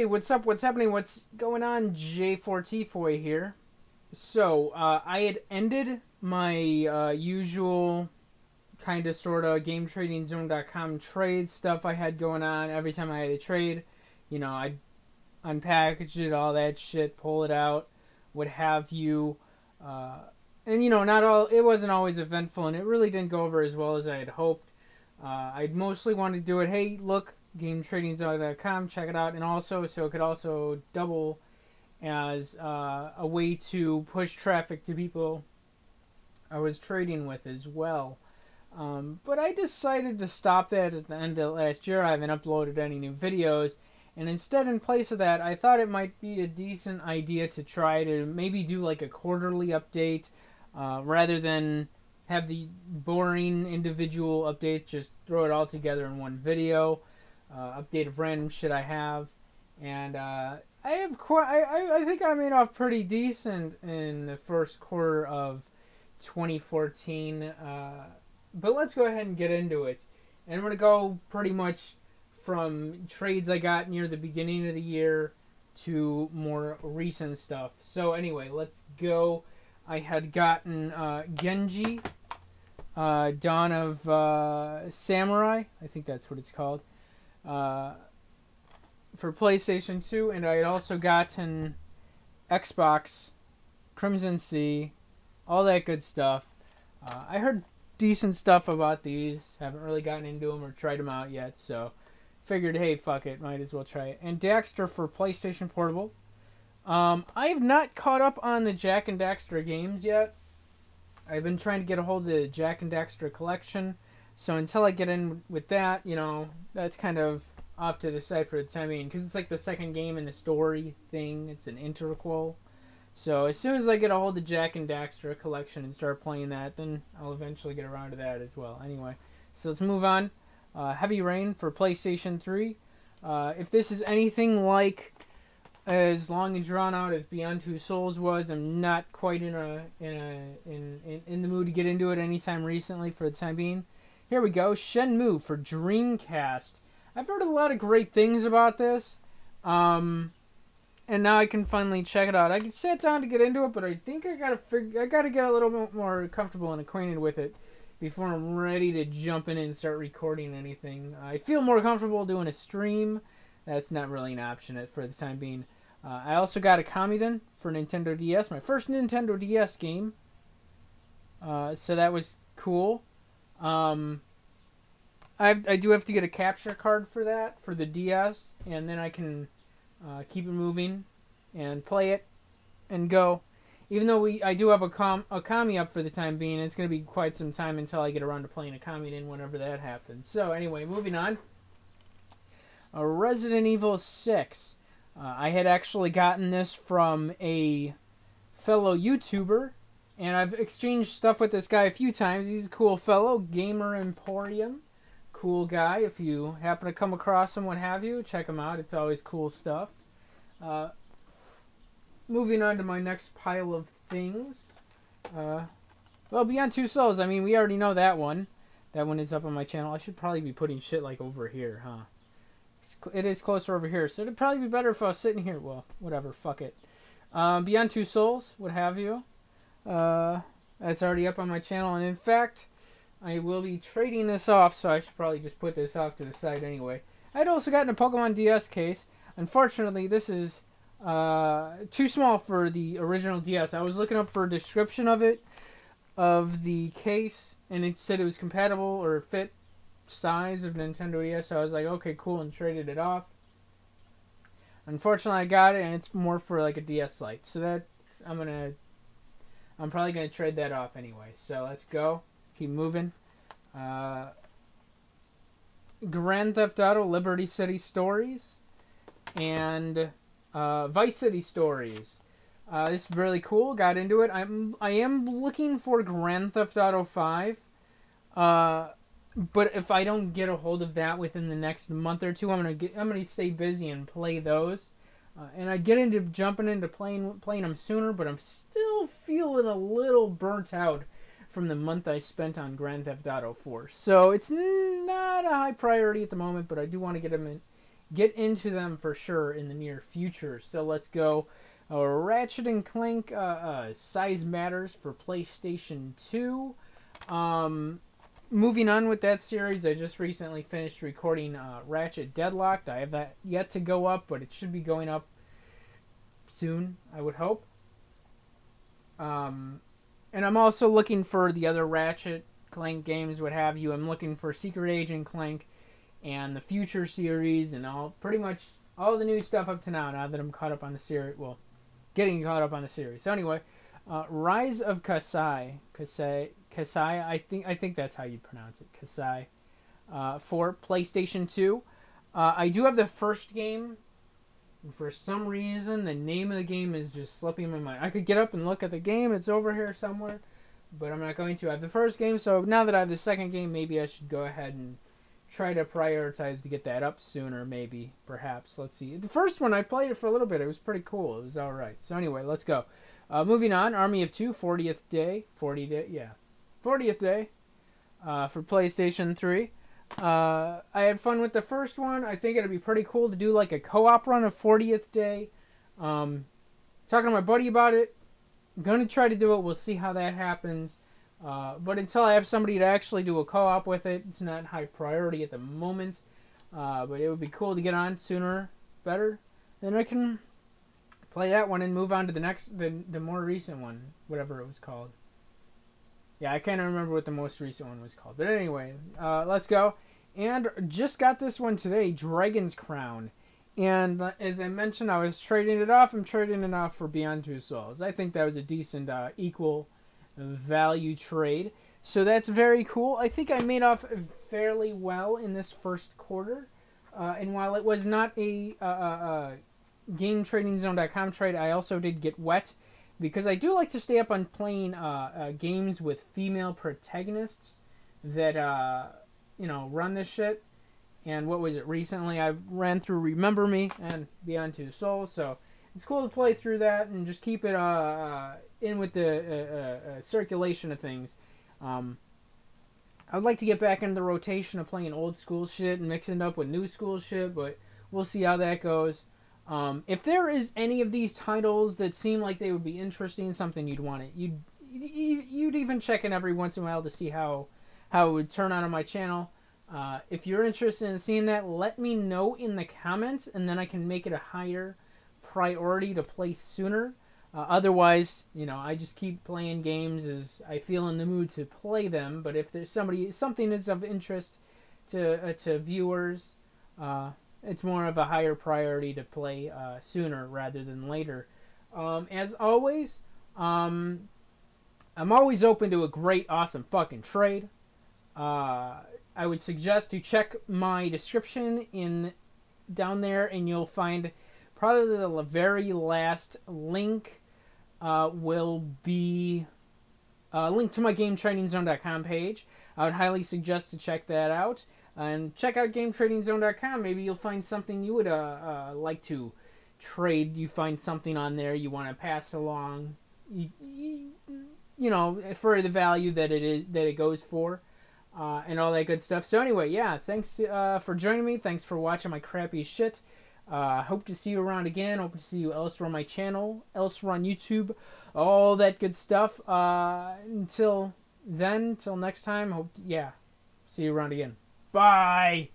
Hey, what's up? What's happening? What's going on? J4T4 here. So, I had ended my usual kind of sort of GameTradingZone.com trade stuff I had going on. Every time I had a trade, I'd unpackage it, all that shit, pull it out, what have you. And, not all, it wasn't always eventful, and it really didn't go over as well as I had hoped. I'd mostly want to do it, hey, look, GameTradingZone.com, check it out, and also, so it could also double as a way to push traffic to people I was trading with as well. But I decided to stop that at the end of last year. I haven't uploaded any new videos, and instead, in place of that, I thought it might be a decent idea to try to maybe do like a quarterly update rather than have the boring individual updates, just throw it all together in one video. Update of random shit I have, and I think I made off pretty decent in the first quarter of 2014. But let's go ahead and get into it. And I'm going to go pretty much from trades I got near the beginning of the year to more recent stuff. So anyway, let's go. I had gotten Genji, Dawn of Samurai, I think that's what it's called, for PlayStation 2, and I had also gotten Xbox, Crimson Sea, all that good stuff. I heard decent stuff about these. Haven't really gotten into them or tried them out yet, so figured, hey, fuck it, might as well try it. And Daxter for PlayStation Portable. I have not caught up on the Jak and Daxter games yet. I've been trying to get a hold of the Jak and Daxter collection, so until I get in with that, that's kind of off to the side for the time being, because it's like the second game in the story thing. It's an interquel. So as soon as I get a hold of Jak and Daxter collection and start playing that, then I'll eventually get around to that as well. Anyway, so let's move on. Heavy Rain for PlayStation 3. If this is anything like as long and drawn out as Beyond Two Souls was, I'm not quite in the mood to get into it anytime recently for the time being. Here we go, Shenmue for Dreamcast. I've heard a lot of great things about this, and now I can finally check it out. I sat down to get into it, but I think I gotta get a little bit more comfortable and acquainted with it before I'm ready to jump in and start recording anything. I feel more comfortable doing a stream. That's not really an option for the time being. I also got Ōkami for Nintendo DS, my first Nintendo DS game. So that was cool. I do have to get a capture card for that, for the DS, and then I can keep it moving and play it and go. Even though I do have Ōkami up for the time being, it's going to be quite some time until I get around to playing Ōkami whenever that happens. So anyway, moving on. Resident Evil 6. I had actually gotten this from a fellow YouTuber, and I've exchanged stuff with this guy a few times. He's a cool fellow, Gamer Emporium. Cool guy. If you happen to come across him, what have you, check him out. It's always cool stuff. Moving on to my next pile of things. Well, Beyond Two Souls, I mean, we already know that one. That one is up on my channel. I should probably be putting shit like over here, huh? It is closer over here, so it'd probably be better if I was sitting here. Well, whatever, fuck it. Beyond Two Souls, what have you. That's already up on my channel, and in fact, I will be trading this off, so I should probably just put this off to the side anyway. I'd also gotten a Pokemon DS case. Unfortunately, this is too small for the original DS. I was looking up for a description of it, of the case, and it said it was compatible or fit size of Nintendo DS, so I was like, okay, cool, and traded it off. Unfortunately, I got it, and it's more for like a DS Lite, so that I'm probably gonna trade that off anyway. So let's go, keep moving. Grand Theft Auto Liberty City Stories and Vice City Stories. This is really cool. Got into it. I am looking for Grand Theft Auto 5. But if I don't get a hold of that within the next month or two, I'm gonna stay busy and play those. And I get into jumping into playing them sooner, but I'm still feeling a little burnt out from the month I spent on Grand Theft Auto 4. So it's not a high priority at the moment, but I do want to get into them for sure in the near future. So let's go. Ratchet and Clank Size Matters for PlayStation 2. Moving on with that series, I just recently finished recording Ratchet Deadlocked. I have that yet to go up, but it should be going up soon, I would hope. And I'm also looking for the other Ratchet Clank games, what have you. I'm looking for Secret Agent Clank and the Future series and pretty much all the new stuff up to now that I'm caught up on the series. Well, getting caught up on the series. So anyway, Rise of Kasai, I think that's how you pronounce it, Kasai, for PlayStation 2. I do have the first game. For some reason, the name of the game is just slipping my mind. I could get up and look at the game. It's over here somewhere, but I'm not going to. I have the first game, so now that I have the second game, maybe I should go ahead and try to prioritize to get that up sooner, maybe, perhaps. Let's see. The first one, I played it for a little bit. It was pretty cool. It was all right. So anyway, let's go. Moving on, Army of Two, 40th day. 40th day for PlayStation 3. I had fun with the first one. I think it'd be pretty cool to do like a co-op run of 40th day. Talking to my buddy about it. I'm going to try to do it. We'll see how that happens. But until I have somebody to actually do a co-op with it, it's not high priority at the moment. But it would be cool to get on sooner, better. Then I can play that one and move on to the next, the more recent one, whatever it was called. Yeah, I can't remember what the most recent one was called. But anyway, let's go. And just got this one today, Dragon's Crown. And as I mentioned, I was trading it off. I'm trading it off for Beyond Two Souls. I think that was a decent, equal value trade. So that's very cool. I think I made off fairly well in this first quarter. And while it was not a GameTradingZone.com trade, I also did get wet. Because I do like to stay up on playing games with female protagonists that, run this shit. And what was it? Recently I ran through Remember Me and Beyond Two Souls. So it's cool to play through that and just keep it in with the circulation of things. I would like to get back into the rotation of playing old school shit and mixing it up with new school shit. But we'll see how that goes. If there is any of these titles that seem like they would be interesting, something you'd want it, you'd even check in every once in a while to see how it would turn out on my channel. If you're interested in seeing that, let me know in the comments, and then I can make it a higher priority to play sooner. Otherwise, I just keep playing games as I feel in the mood to play them. But if there's something is of interest to viewers, it's more of a higher priority to play sooner rather than later. As always, I'm always open to a great, awesome fucking trade. I would suggest to check my description down there, and you'll find probably the very last link will be a link to my GameTradingZone.com page. I would highly suggest to check that out. And check out GameTradingZone.com. Maybe you'll find something you would like to trade. You find something on there you want to pass along, for the value that it goes for, and all that good stuff. So anyway, yeah, thanks for joining me. Thanks for watching my crappy shit. Hope to see you around again. Hope to see you elsewhere on my channel, elsewhere on YouTube, all that good stuff. Until then, till next time. See you around again. Bye!